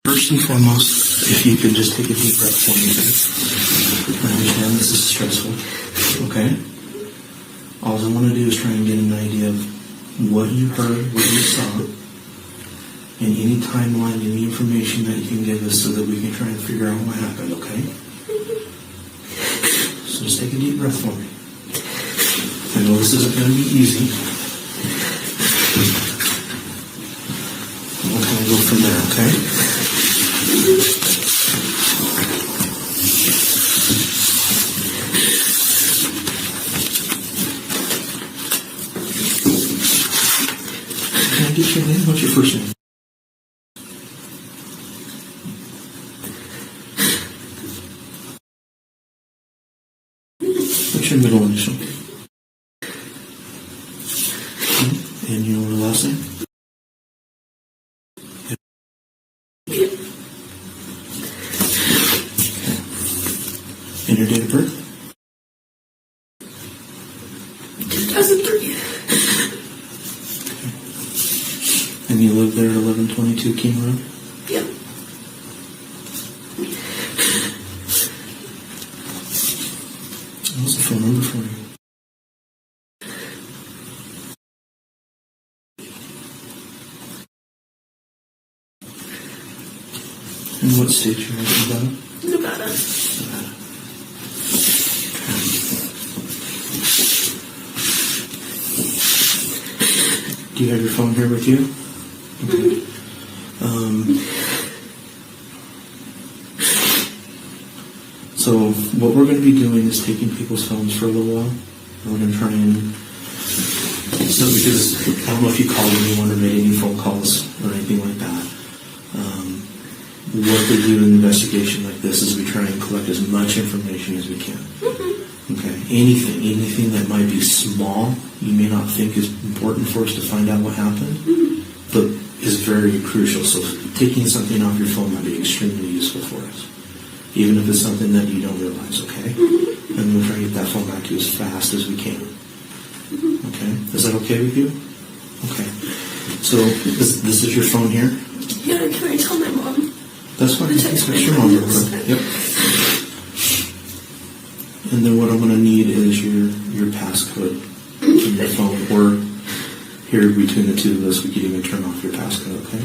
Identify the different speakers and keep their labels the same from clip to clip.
Speaker 1: First and foremost, if you could just take a deep breath for me. I understand this is stressful, okay? All I want to do is try and get an idea of what you heard, what you saw, and any timeline, any information that you can give us so that we can try and figure out what happened, okay? So just take a deep breath for me. I know this isn't going to be easy. We'll kind of go from there, okay? Can I get your name? What's your first name? What's your middle initial? And your last name? And your date of birth?
Speaker 2: 2003.
Speaker 1: And you live there at 1122 King Road?
Speaker 2: Yeah.
Speaker 1: What's the phone number for you? And what state you're in? Nevada?
Speaker 2: Nevada.
Speaker 1: Nevada. Do you have your phone here with you? Okay. So what we're going to be doing is taking people's phones for a little while. And we're going to try and... So because I don't know if you called anyone or made any phone calls or anything like that. What we do in an investigation like this is we try and collect as much information as we can. Okay. Anything that might be small, you may not think is important for us to find out what happened, but is very crucial. So taking something off your phone might be extremely useful for us, even if it's something that you don't realize, okay? And we'll try and get that phone back to you as fast as we can. Okay? Is that okay with you? Okay. So this is your phone here?
Speaker 2: Yeah, can I tell my mom?
Speaker 1: That's fine.
Speaker 2: Text
Speaker 1: Text your mom real quick. Yep. And then what I'm going to need is your passcode from your phone, or here between the two of us, we could even turn off your passcode, okay?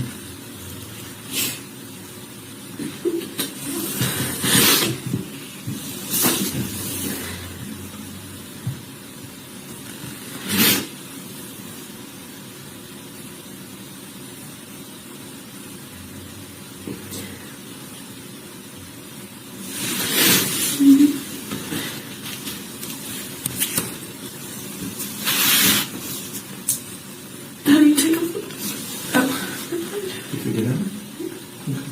Speaker 2: How do you take a photo? Oh.
Speaker 1: You figured it out? Okay.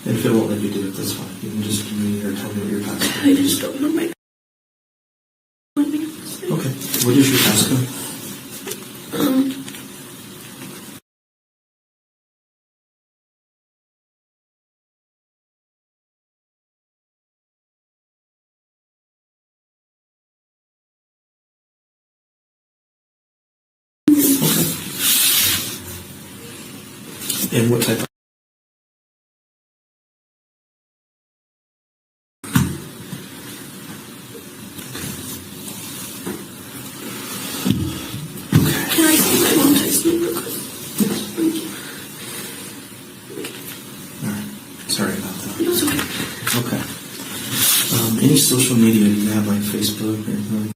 Speaker 1: And if it won't let you do it, that's fine. You can just give me or tell me what your passcode
Speaker 2: I
Speaker 1: is.
Speaker 2: just don't know my...
Speaker 1: Okay. What is your passcode? And what type of...
Speaker 2: Can I see my mom text me real quick? Thank you.
Speaker 1: Alright. Sorry about that.
Speaker 2: That's okay.
Speaker 1: Okay. Any social media you have, like Facebook or anything like that?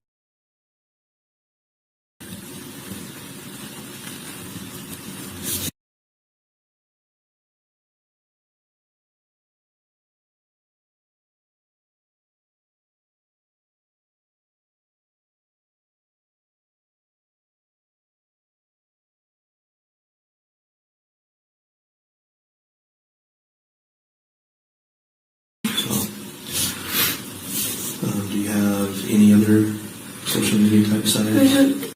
Speaker 1: Do you have any other social media type sites?
Speaker 2: I have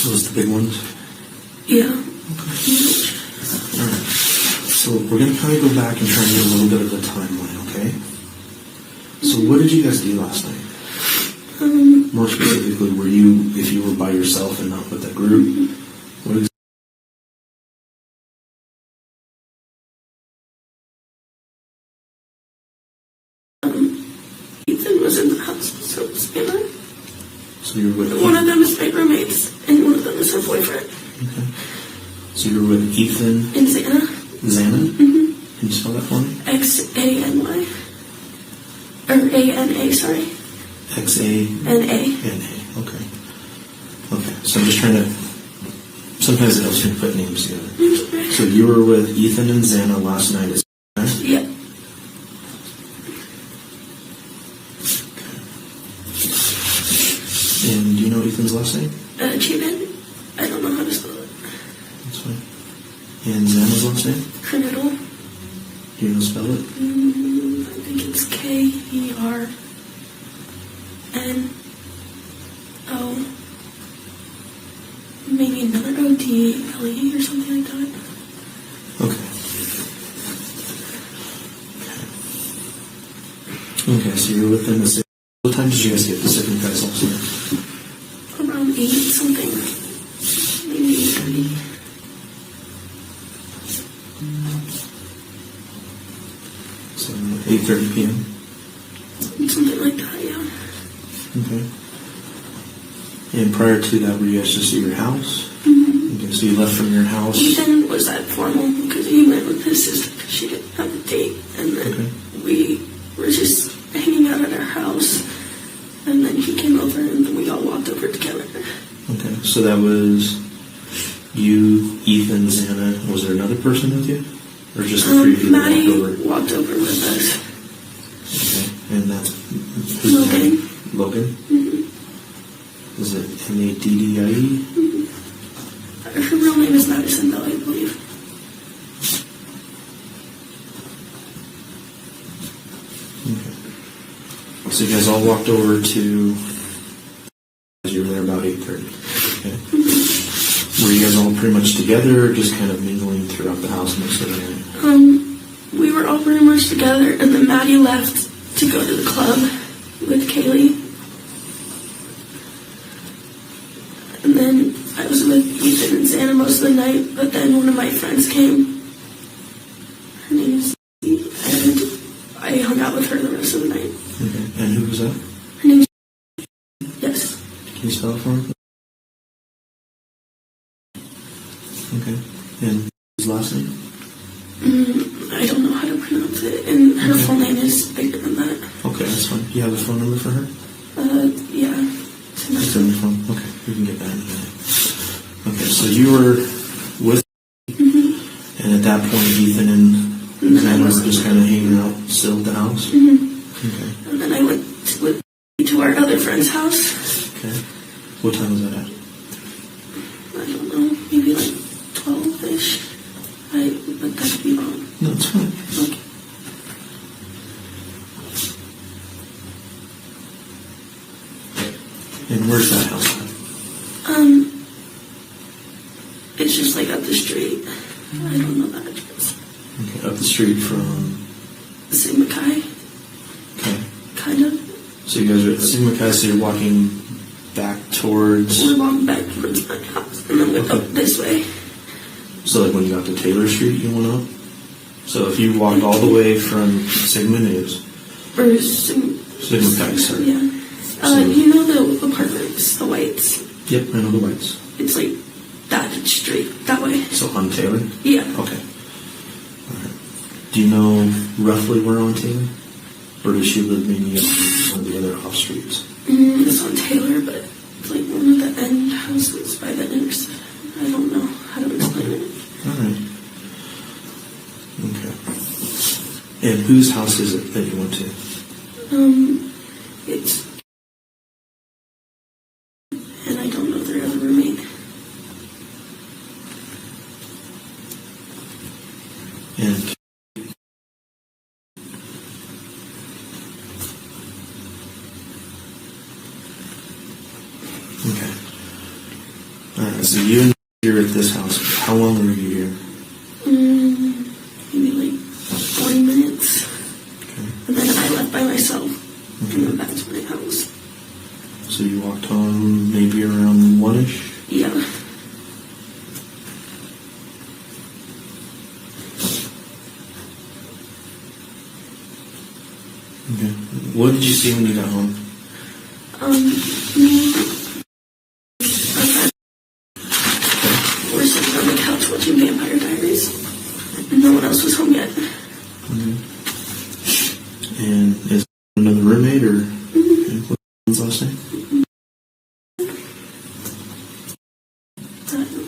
Speaker 1: those the big ones?
Speaker 2: Yeah.
Speaker 1: All right. So we're going to kind of go back and try and get a little bit of a timeline, okay? So what did you guys do last night? More specifically, if you were by yourself and not with that group, what exactly?
Speaker 2: Ethan was in the house, so it was Anna.
Speaker 1: So you were with
Speaker 2: One of them is my roommates, and one of them is her boyfriend.
Speaker 1: Okay. So you were with Ethan
Speaker 2: And Xana.
Speaker 1: Xana?
Speaker 2: Mm-hmm.
Speaker 1: Can you spell that for me?
Speaker 2: Xany. Or ANA, sorry.
Speaker 1: XANA. Okay. Okay. So I'm just trying to. Sometimes it helps me put names together.
Speaker 2: Okay.
Speaker 1: So you were with Ethan and Xana last night. Is that right?
Speaker 2: Yeah.
Speaker 1: And do you know Ethan's last name?
Speaker 2: Cheated. I don't know how to spell it.
Speaker 1: That's fine. And Xana's last name?
Speaker 2: Kernidal.
Speaker 1: Do you know how to spell it?
Speaker 2: I think it's KernO. Maybe another ODLE or something like that.
Speaker 1: Okay. Okay, so you were with them. What time did you guys get to Second Guys also?
Speaker 2: Around 8 something. Maybe 8:30.
Speaker 1: So 8:30 p.m.
Speaker 2: Something like that, yeah.
Speaker 1: Okay. And prior to that, were you guys just at your house?
Speaker 2: Mm-hmm.
Speaker 1: Okay, so you left from your house.
Speaker 2: Ethan was that formal because he went with his sister because she didn't have a date. And then we were just hanging out at our house. And then he came over and then we all walked over together.
Speaker 1: Okay, so that was you, Ethan, Xana. Was there another person with you? Or just the three of you that
Speaker 2: Maddie
Speaker 1: walked over?
Speaker 2: walked over with us.
Speaker 1: Okay, and that's
Speaker 2: Logan.
Speaker 1: Logan?
Speaker 2: Mm-hmm.
Speaker 1: Is it Maddie?
Speaker 2: Mm-hmm. Her real name is Madison, though, I believe.
Speaker 1: Okay. So you guys all walked over to. You were there about 8:30. Okay. Mm-hmm. Were you guys all pretty much together, or just kind of mingling throughout the house most of the night?
Speaker 2: We were all pretty much together, and then Maddie left to go to the club with Kaylee. And then I was with Ethan and Xana most of the night, but then one of my friends came. Her name is Steve, and I hung out with her the rest of the night.
Speaker 1: Okay. And who was that?
Speaker 2: Her name is Yes.
Speaker 1: Can you spell it for me? Okay. And his last name?
Speaker 2: I don't know how to pronounce it, and her full name is bigger than that.
Speaker 1: Okay, that's fine. Do you have a phone number for her?
Speaker 2: Yeah.
Speaker 1: It's on the phone. Okay, we can get that in a minute. Okay, so you were with, and at that point, Ethan and Xana were just kind of hanging out still at the house? Okay.
Speaker 2: And then I went to our other friend's house.
Speaker 1: Okay. What time was that at?
Speaker 2: I don't know, maybe like 12-ish. But that could be wrong.
Speaker 1: No, it's fine.
Speaker 2: Okay.
Speaker 1: And where's that house at?
Speaker 2: It's just like up the street. I don't know that address.
Speaker 1: Okay, up the street from...
Speaker 2: Sigma Chi,
Speaker 1: Okay.
Speaker 2: kind of.
Speaker 1: So you guys are at Sigma Chi, so you're walking back towards...
Speaker 2: We're walking back towards my house, and then went up this way.
Speaker 1: So like when you got to Taylor Street, you went up? So if you walked all the way from Sigma News...
Speaker 2: Or Sigma
Speaker 1: Chi, sorry.
Speaker 2: Yeah. You know the apartments, the whites?
Speaker 1: Yep, I know the whites.
Speaker 2: It's like that street, that way.
Speaker 1: So on Taylor?
Speaker 2: Yeah.
Speaker 1: Okay. All right. Do you know roughly where on Taylor? Or does she live maybe on the other off streets?
Speaker 2: It's on Taylor, but it's like one of the end houses by the intersection. I don't know how to explain it.
Speaker 1: All right. Okay. And whose house is it that you went to?
Speaker 2: It's... And I don't know their other roommate.
Speaker 1: And okay. All right. so you and you're at this house. How long were you here?
Speaker 2: Maybe like 40 minutes.
Speaker 1: Okay.
Speaker 2: And then I left by myself.
Speaker 1: Okay.
Speaker 2: And went back to my house.
Speaker 1: So you walked home maybe around 1-ish?
Speaker 2: Yeah.
Speaker 1: Okay. What did you see when you got home?
Speaker 2: We're sitting on the couch watching Vampire Diaries. And no one else was home yet.
Speaker 1: Okay. And is another roommate or what's his last name?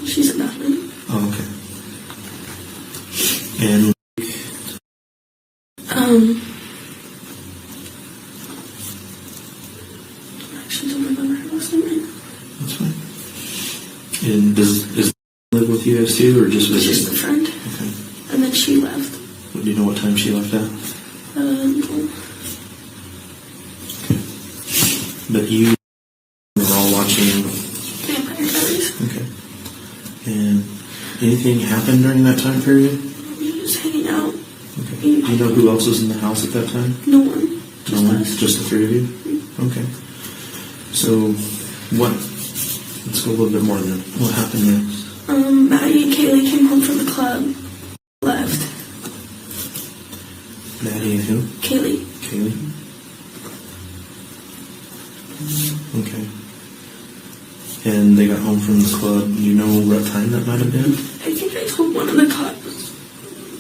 Speaker 2: She's a Bethany.
Speaker 1: Oh, okay. And
Speaker 2: I actually don't remember her last name right now.
Speaker 1: that's fine. And does live with you guys too, or just
Speaker 2: It's
Speaker 1: visit?
Speaker 2: just a friend.
Speaker 1: Okay.
Speaker 2: And then she left.
Speaker 1: Do you know what time she left at?
Speaker 2: No.
Speaker 1: Okay. But you were all watching.
Speaker 2: Vampire Diaries.
Speaker 1: Okay. And anything happened during that time period?
Speaker 2: We were just hanging out.
Speaker 1: Okay. Do you know who else was in the house at that time?
Speaker 2: No one. Just
Speaker 1: No one?
Speaker 2: us.
Speaker 1: Just the three of you? Okay. So, let's go a little bit more then. What happened next?
Speaker 2: Maddie and Kaylee came home from the club. Left.
Speaker 1: Maddie and who?
Speaker 2: Kaylee.
Speaker 1: Kaylee? Okay. And they got home from the club. You know what time that might have been?
Speaker 2: I think I told one of the cops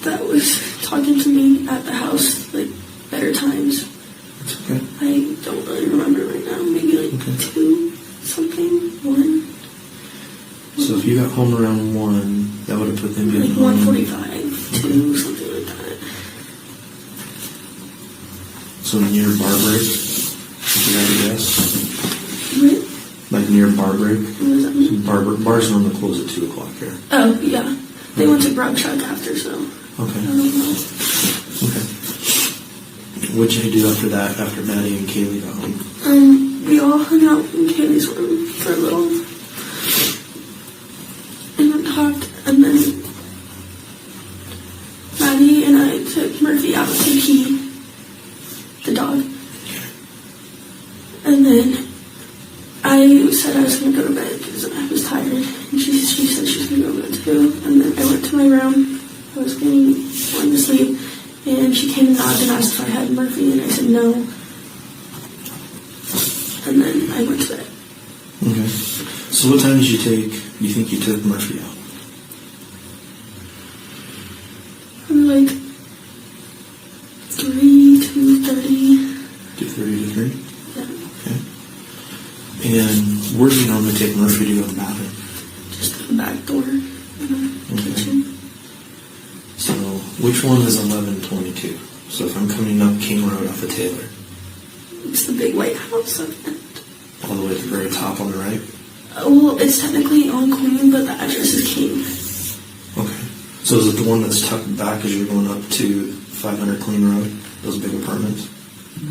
Speaker 2: that was talking to me at the house, like, better times.
Speaker 1: That's okay.
Speaker 2: I don't really remember right now. Maybe like
Speaker 1: Okay.
Speaker 2: 2 something, 1.
Speaker 1: So if you got home around 1, that would have put them
Speaker 2: Like
Speaker 1: getting home.
Speaker 2: 1:45, 2, something like that.
Speaker 1: So near bar break? If you had to guess?
Speaker 2: What?
Speaker 1: Like near bar break?
Speaker 2: What does that mean?
Speaker 1: Bars normally close at 2 o'clock here.
Speaker 2: Oh, yeah. They went to Grub Shack after, so
Speaker 1: Okay.
Speaker 2: I don't know.
Speaker 1: Okay. What did you do after that, after Maddie and Kaylee got home?
Speaker 2: We all hung out in Kaylee's room for a little. And then talked, and then Maddie and I took Murphy out to pee, the dog. And then I said I was going to go to bed because I was tired. And she said she was going to go to bed too. And then I went to my room. I was going to sleep. And she came and knocked and asked if I had Murphy. And I said no. And then I went to bed.
Speaker 1: Okay. So what time did you think you took Murphy out?
Speaker 2: Like 3, 2:30.
Speaker 1: 2:30 to 3?
Speaker 2: Yeah.
Speaker 1: Okay. And where do you normally take Murphy to go to the bathroom?
Speaker 2: Just the back door in the kitchen.
Speaker 1: So which one is 1122? So if I'm coming up King Road off of Taylor,
Speaker 2: It's the big white house.
Speaker 1: all the way at the very top on the right?
Speaker 2: Well, it's technically on Queen, but the address is King.
Speaker 1: Okay. So is it the one that's tucked back as you're going up to 500 Clean Road? Those big apartments?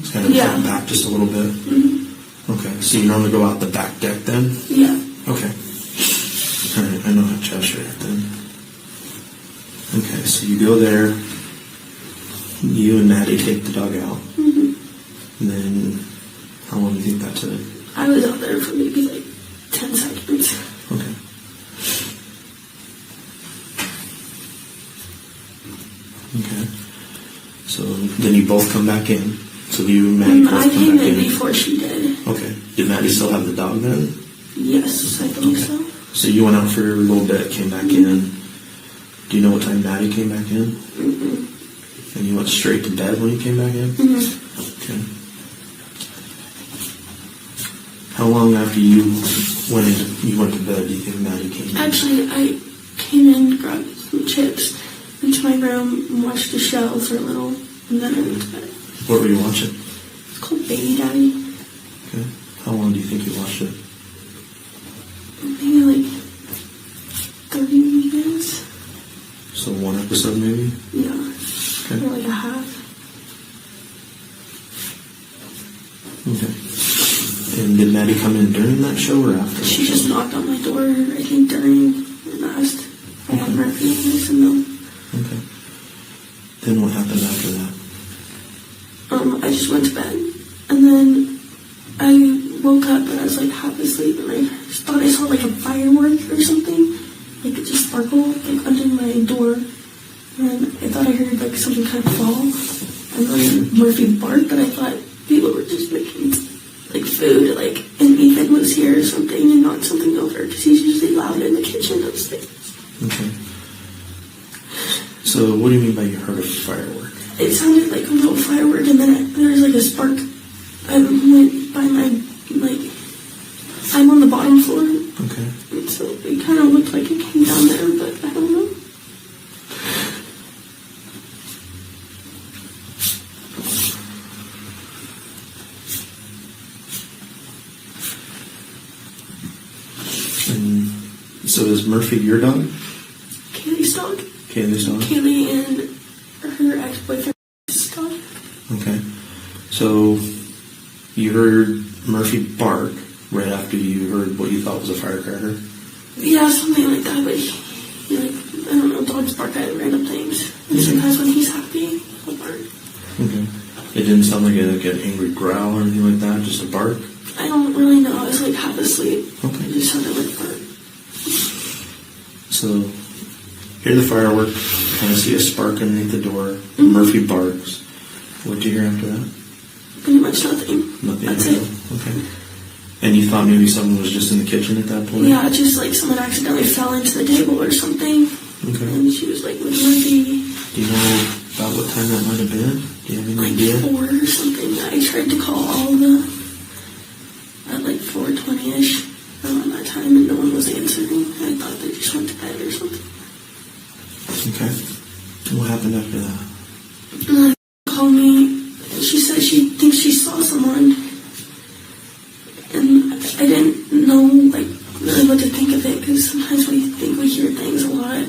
Speaker 1: It's kind of tucked back just a little bit?
Speaker 2: Mm-hmm.
Speaker 1: Okay. So you normally go out the back deck then?
Speaker 2: Yeah.
Speaker 1: Okay. All right. I know how Cheshire is then. Okay. So you go there. You and Maddie take the dog out.
Speaker 2: Mm-hmm.
Speaker 1: And then how long do you think that took?
Speaker 2: I was out there for maybe like 10 seconds.
Speaker 1: Okay. Okay. So then you both come back in. So you and Maddie both
Speaker 2: I
Speaker 1: come
Speaker 2: came
Speaker 1: back
Speaker 2: in
Speaker 1: in.
Speaker 2: before she did.
Speaker 1: Okay. Did Maddie still have the dog then?
Speaker 2: Yes, I think
Speaker 1: Okay.
Speaker 2: so.
Speaker 1: So you went out for a little bit, came back in. Do you know what time Maddie came back in?
Speaker 2: Mm-hmm.
Speaker 1: And you went straight to bed when you came back in?
Speaker 2: Mm-hmm.
Speaker 1: Okay. How long after you went to bed do you think Maddie came in?
Speaker 2: Actually, I came in, grabbed some chips, went to my room, and watched the show for a little, and then I went to bed.
Speaker 1: What were you watching?
Speaker 2: It's called Baby Daddy.
Speaker 1: Okay. How long do you think you watched it?
Speaker 2: Maybe like 30 minutes.
Speaker 1: So one episode maybe?
Speaker 2: Yeah.
Speaker 1: Okay.
Speaker 2: Or like a half.
Speaker 1: Okay. And did Maddie come in during that show or after?
Speaker 2: She just knocked on my door, I think, during, and asked if I had Murphy, and I said no.
Speaker 1: Okay. Then what happened after that?
Speaker 2: I just went to bed, and then I woke up, and I was like half asleep, and I just thought I saw like a firework or something, like it just sparkled like under my door, and I thought I heard like something kind of fall, and then Murphy barked, but I thought people were just making like food, like, and Ethan was here or something and knocked something over, because he's usually loud in the kitchen upstairs.
Speaker 1: Okay. So what do you mean by you heard a firework?
Speaker 2: It sounded like a little firework, and then there was like a spark. I went by my, like, I'm on the bottom floor.
Speaker 1: Okay.
Speaker 2: And so it kind of looked like it came down there, but I don't know.
Speaker 1: And so is Murphy your dog?
Speaker 2: Kaylee's dog.
Speaker 1: Kaylee's dog?
Speaker 2: Kaylee and her ex-boyfriend's dog.
Speaker 1: Okay. So you heard Murphy bark right after you heard what you thought was a firecracker?
Speaker 2: Yeah, something like that, but he like, I don't know, dogs bark at random things. And sometimes when he's happy, he'll bark.
Speaker 1: Okay. It didn't sound like an angry growl or anything like that, just a bark?
Speaker 2: I don't really know. I was like half asleep.
Speaker 1: Okay.
Speaker 2: It just sounded like bark.
Speaker 1: So, hear the firework, kind of see a spark underneath the door.
Speaker 2: Mm-hmm.
Speaker 1: Murphy barks. What did you hear after that?
Speaker 2: Pretty much nothing.
Speaker 1: Nothing.
Speaker 2: That's it.
Speaker 1: Okay. And you thought maybe someone was just in the kitchen at that point?
Speaker 2: Yeah, just like someone accidentally fell into the table or something.
Speaker 1: Okay.
Speaker 2: And she was like with Murphy.
Speaker 1: Do you know about what time that might have been? Do you have any
Speaker 2: Like
Speaker 1: idea?
Speaker 2: 4 or something. I tried to call all at like 4:20ish around that time, and no one was answering. I thought they just went to bed or something.
Speaker 1: Okay. And what happened after that?
Speaker 2: And she called me, and she said she thinks she saw someone, and I didn't know like really what to think of it, because sometimes we think we hear things a lot in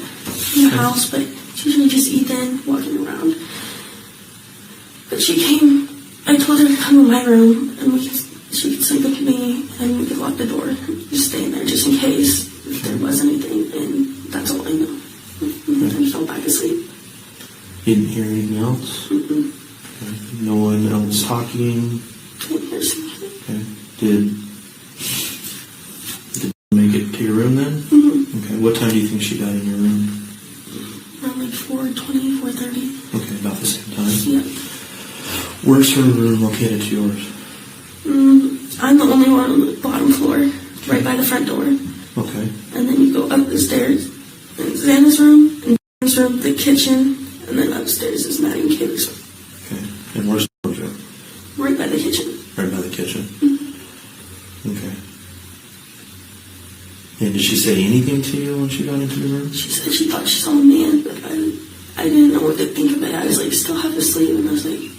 Speaker 2: the house, but it's usually just Ethan walking around. But she came. I told her to come to my room, and she could sleep with me, and we could lock the door, and just stay in there just in case if there was anything, and that's all I know. And then I fell back asleep.
Speaker 1: You didn't hear anything else?
Speaker 2: Mm-mm.
Speaker 1: Okay. No one else talking?
Speaker 2: Didn't hear something.
Speaker 1: Okay. Did you make it to your room then?
Speaker 2: Mm-hmm.
Speaker 1: Okay. What time do you think she got in your room?
Speaker 2: Around like 4:20, 4:30.
Speaker 1: Okay, about the same time.
Speaker 2: Yeah.
Speaker 1: Where's her room located to yours?
Speaker 2: I'm the only one on the bottom floor, right by the front door.
Speaker 1: Okay.
Speaker 2: And then you go up the stairs, and Xana's room, and Xana's room, the kitchen, and then upstairs is Maddie and Kaylee's room.
Speaker 1: Okay. And where's the room?
Speaker 2: Right by the kitchen.
Speaker 1: Right by the kitchen.
Speaker 2: Mm-hmm.
Speaker 1: Okay. And did she say anything to you when she got into your room?
Speaker 2: She said she thought she saw a man, but I didn't know what to think of it. I was like still half asleep, and I was like,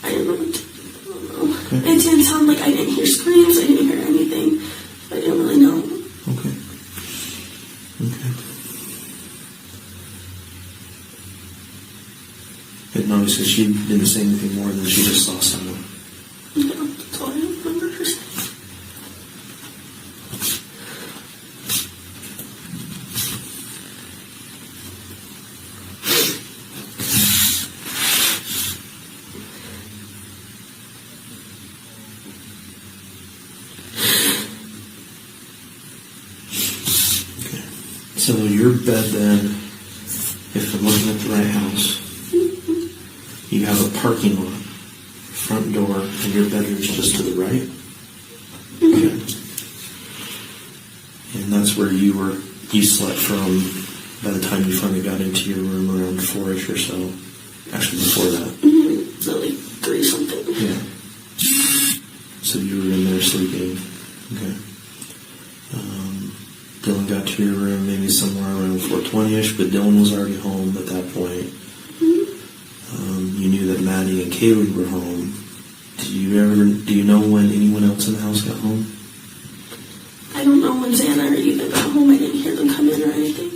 Speaker 2: I didn't know what to do. I don't know.
Speaker 1: Okay.
Speaker 2: It didn't sound like I didn't hear screams, I didn't hear anything. I didn't really know.
Speaker 1: Okay. Okay. And obviously she didn't say anything more than she just saw someone.
Speaker 2: Yeah, that's all I remember her saying.
Speaker 1: So your bed then, if I'm looking at the right house, you have a parking lot, front door, and your bedroom's just to the right? Okay. And that's where you slept from by the time you finally got into your room around 4-ish or so. Actually before that.
Speaker 2: Mm-hmm. So like 3 something.
Speaker 1: Yeah. So you were in there sleeping. Okay. Dylan got to your room maybe somewhere around 4:20ish, but Dylan was already home at that point.
Speaker 2: Mm-hmm.
Speaker 1: You knew that Maddie and Kaylee were home. Do you know when anyone else in the house got home?
Speaker 2: I don't know when Xana or Ethan got home. I didn't hear them come in or anything.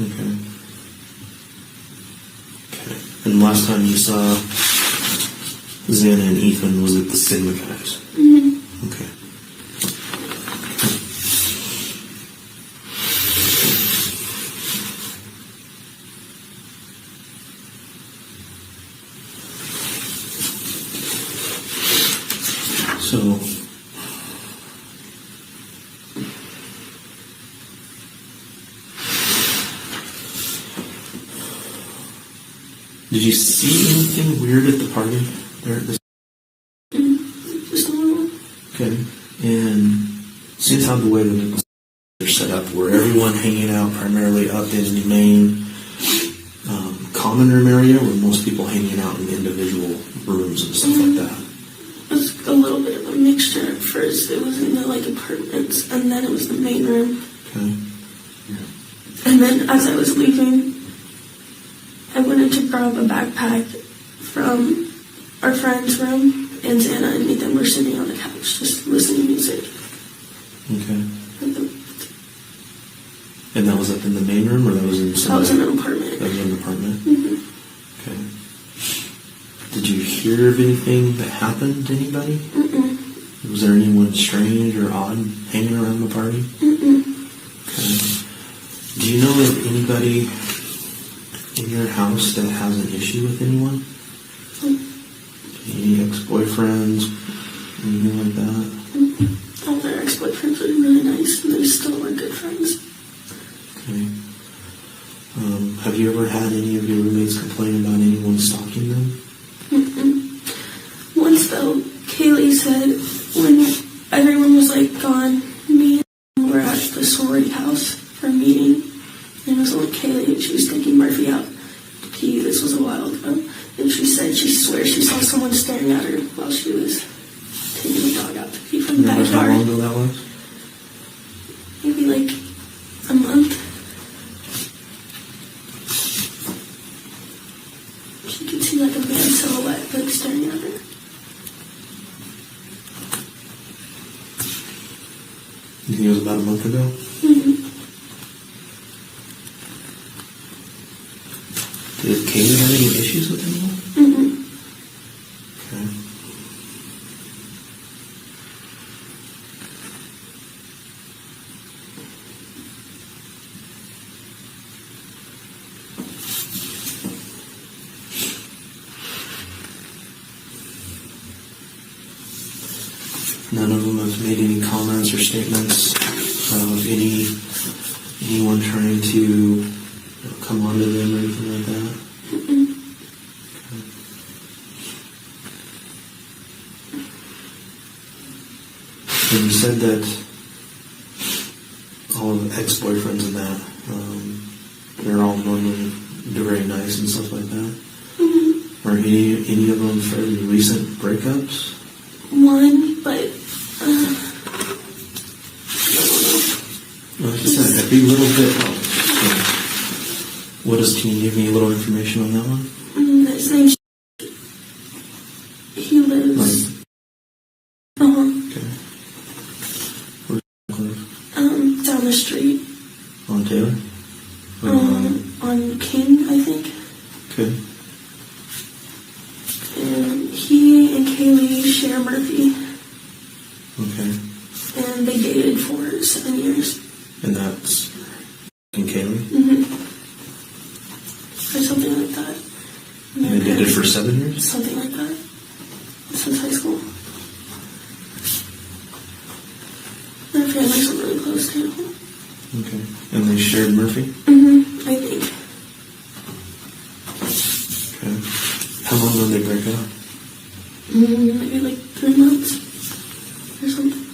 Speaker 1: Okay. And the last time you saw Xana and Ethan was at the cinema guys?
Speaker 2: Mm-hmm.
Speaker 1: Okay. So, did you see anything weird at the party there at this?
Speaker 2: Just normal.
Speaker 1: Okay. And seems how the way that they're set up, where everyone hanging out primarily up in the main common room area, where most people hanging out in individual rooms and stuff like that.
Speaker 2: It was a little bit of a mixture. At first, it was in the apartments, and then it was the main room.
Speaker 1: Okay.
Speaker 2: And then as I was leaving, I wanted to grab a backpack from our friend's room, and Xana and Ethan were sitting on the couch just listening to music.
Speaker 1: Okay. And that was up in the main room, or that was in some?
Speaker 2: That was in an apartment.
Speaker 1: That was in an apartment?
Speaker 2: Mm-hmm.
Speaker 1: Okay. Did you hear of anything that happened to anybody?
Speaker 2: Mm-mm.
Speaker 1: Was there anyone strange or odd hanging around the party?
Speaker 2: Mm-mm.
Speaker 1: Okay. Do you know of anybody in your house that has an issue with anyone? Any ex-boyfriends? Anything like that?
Speaker 2: Mm-hmm. All their ex-boyfriends were really nice, and they still were good friends.
Speaker 1: Okay. Have you ever had any of your roommates complain about anyone stalking them?
Speaker 2: Mm-mm. Once, though, Kaylee said when everyone was gone, me and were at the sorority house for a meeting, and it was only Kaylee, and she was taking Murphy out to pee. This was a while ago, and she said she swears she saw someone staring at her while she was taking the dog out to pee from the
Speaker 1: Remember
Speaker 2: backyard.
Speaker 1: how long ago that was?
Speaker 2: Maybe a month. She could see a man's silhouette staring at her.
Speaker 1: You think it was about a month ago?
Speaker 2: Mm-hmm.
Speaker 1: Did Kaylee have any issues with anyone?
Speaker 2: Mm-hmm.
Speaker 1: Okay. None of them have made any comments or statements of anyone trying to come onto them or anything like that?
Speaker 2: Mm-mm.
Speaker 1: Okay. And you said that all of the ex-boyfriends and that, they're all normally very nice and stuff like that?
Speaker 2: Mm-hmm.
Speaker 1: Are any of them fairly recent breakups?
Speaker 2: One, but
Speaker 1: Like I said, that'd be a little bit. Can you give me a little information on that one?
Speaker 2: his name's he lives
Speaker 1: Okay. Where's he live?
Speaker 2: down the street.
Speaker 1: On Taylor?
Speaker 2: On King, I think.
Speaker 1: Okay.
Speaker 2: And he and Kaylee share Murphy.
Speaker 1: Okay.
Speaker 2: And they dated for 7 years.
Speaker 1: And that's in Kaylee?
Speaker 2: Mm-hmm. Or something like that.
Speaker 1: And they did it for 7 years?
Speaker 2: Something like that. Since high school. Their families are really close too.
Speaker 1: Okay. And they shared Murphy?
Speaker 2: Mm-hmm. I think.
Speaker 1: Okay. How long did they break up?
Speaker 2: Maybe 3 months or something.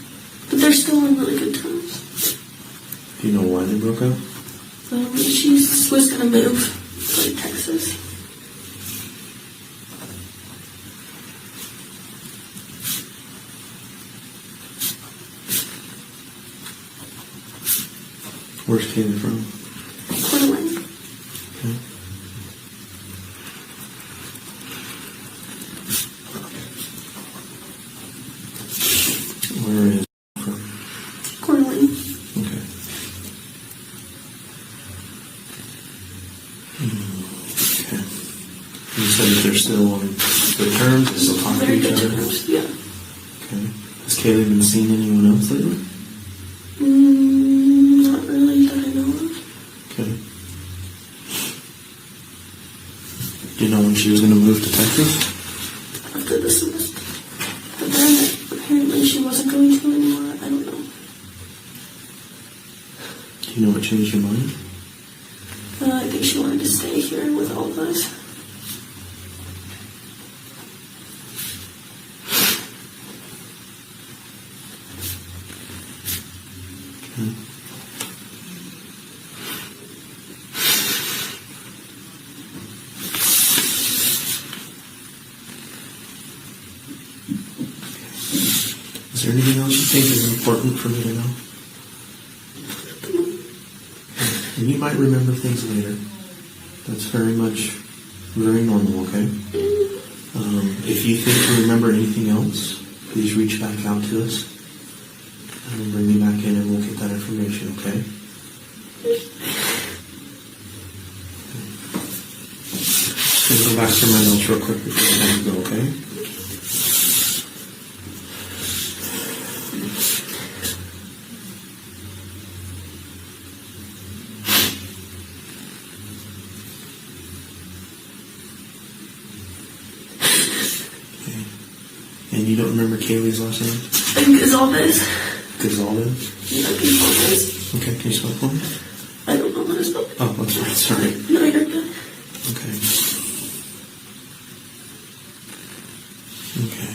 Speaker 2: But they're still on really good terms.
Speaker 1: Do you know why they broke up?
Speaker 2: She was going to move to Texas.
Speaker 1: Where's Kaylee from?
Speaker 2: Coeur d'Alene.
Speaker 1: Okay. Where is he from?
Speaker 2: Coeur d'Alene.
Speaker 1: Okay. Okay. You said that they're still on good terms, they still talk to
Speaker 2: Very
Speaker 1: each
Speaker 2: good
Speaker 1: other?
Speaker 2: terms, yeah.
Speaker 1: Okay. Has Kaylee been seeing anyone else lately?
Speaker 2: Not really that I know of.
Speaker 1: Okay. Do you know when she was going to move to Texas?
Speaker 2: After the semester. But then apparently
Speaker 1: Do you know what changed your mind?
Speaker 2: I think she wanted to stay here with all of us.
Speaker 1: Okay. Is there anything else you think is important for me to know? And you might remember things later. That's very normal, okay? If you think you remember anything else, please reach back out to us and bring me back in and we'll get that information, okay? I'm going to go back through my notes real quick before I let you go, okay? And you don't remember Kaylee's last name?
Speaker 2: I think it's all this.
Speaker 1: Gonzalez?
Speaker 2: Yeah, I think all this.
Speaker 1: Okay, can you spell it for me?
Speaker 2: I don't know how to spell it.
Speaker 1: Oh, that's right, sorry.
Speaker 2: No, you're good.
Speaker 1: Okay. Okay.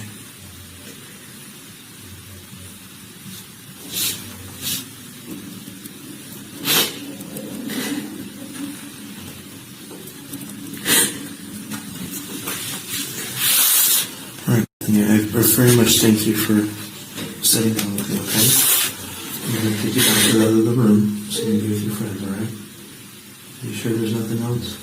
Speaker 1: All right. Yeah, I very much thank you for sitting down with me, okay? I'm going to take you back to the other room so you can be with your friends, all right? Are you sure there's nothing else?